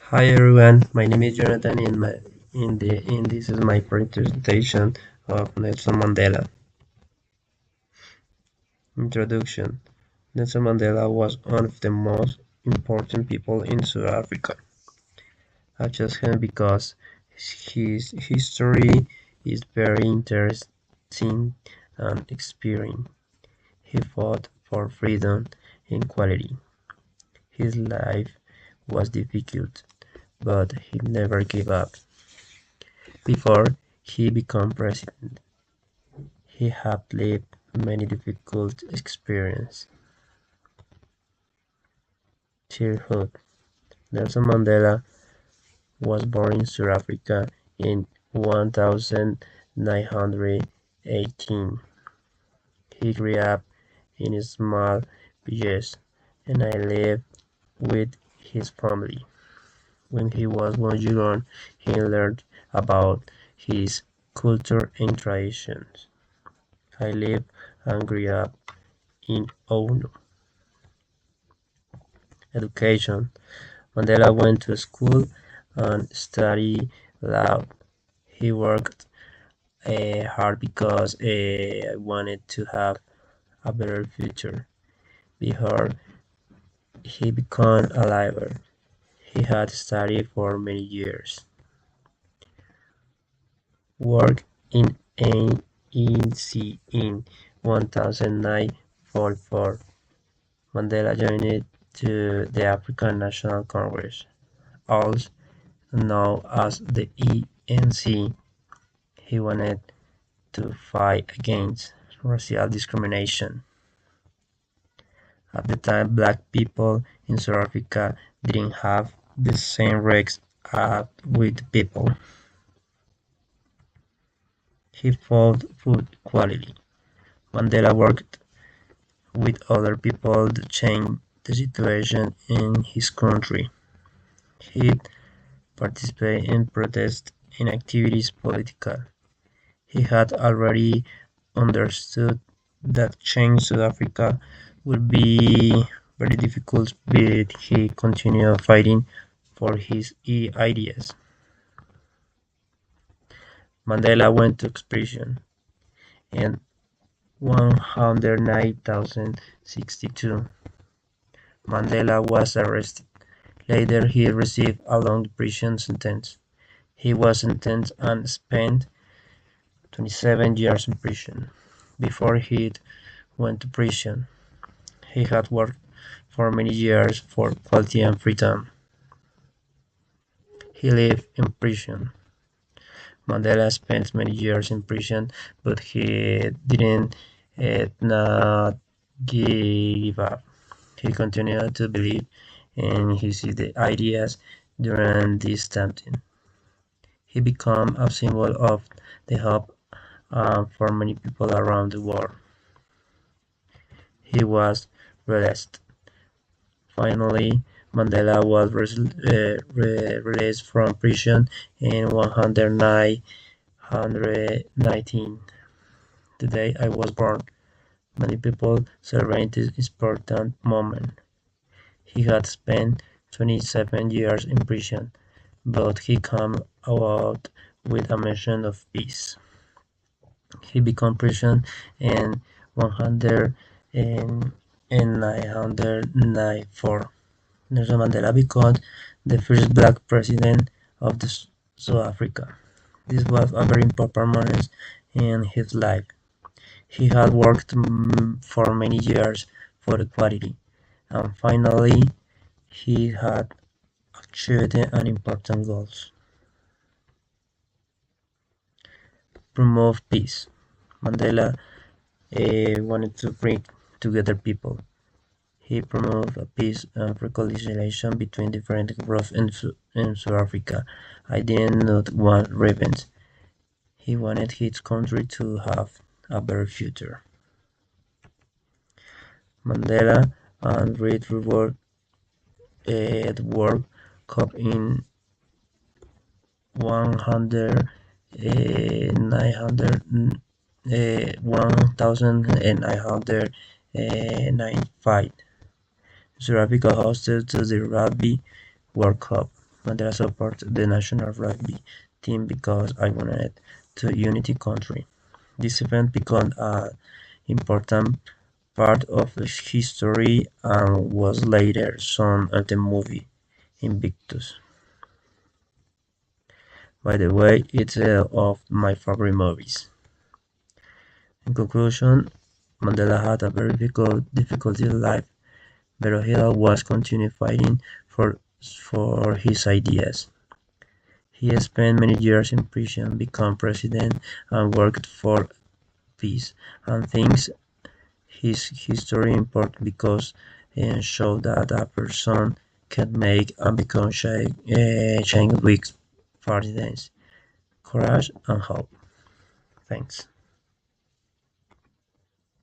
Hi everyone, my name is Jonathan and this is my presentation of Nelson Mandela. Introduction. Nelson Mandela was one of the most important people in South Africa. I chose him because his history is very interesting and inspiring. He fought for freedom and equality. His life was difficult, but he never gave up. Before he became president, he had lived many difficult experiences. Childhood. Nelson Mandela was born in South Africa in 1918. He grew up in a small village and I lived with his family. When he was 1 year old, he learned about his culture and traditions. I lived and grew up in Ono. Education. Mandela went to school and studied law. He worked hard because I wanted to have a better future. Before he became a lawyer, he had studied for many years. Worked in ANC in 1944. Mandela joined to the African National Congress, also known as the ANC. He wanted to fight against racial discrimination. At the time, black people in South Africa didn't have the same rights as white people. He fought for equality. Mandela worked with other people to change the situation in his country. He participated in protests and activities political. He had already understood that change South Africa would be very difficult, but he continued fighting for his ideas. Mandela went to prison in 1962. Mandela was arrested. Later, he received a long prison sentence. He was sentenced and spent 27 years in prison. Before he went to prison, he had worked for many years for equality and freedom. He lived in prison. Mandela spent many years in prison, but he didn't not give up. He continued to believe in his ideas during this time. He became a symbol of the hope for many people around the world. He was released. Finally, Mandela was released from prison in 1919, the day I was born. Many people celebrate this important moment. He had spent 27 years in prison, but he came out with a mission of peace. He became president in 1994. Nelson Mandela became the first black president of South Africa. This was a very important moment in his life. He had worked for many years for equality, and finally he had achieved an important goals. Promote peace. Mandela wanted to bring together people. He promoted a peace and reconciliation between different groups in South Africa. I did not want revenge. He wanted his country to have a better future. Mandela and Reid Reward at World Cup in 1995. South Africa hosted the Rugby World Cup. Mandela supported the national rugby team because I wanted to unity country. This event became an important part of his history and was later shown in the movie Invictus. By the way, it's of my favorite movies. In conclusion, Mandela had a very difficult life, but he always continued fighting for his ideas. He spent many years in prison, became president, and worked for peace. And thinks his history important because it shows that a person can make and become change with confidence, courage, and hope. Thanks.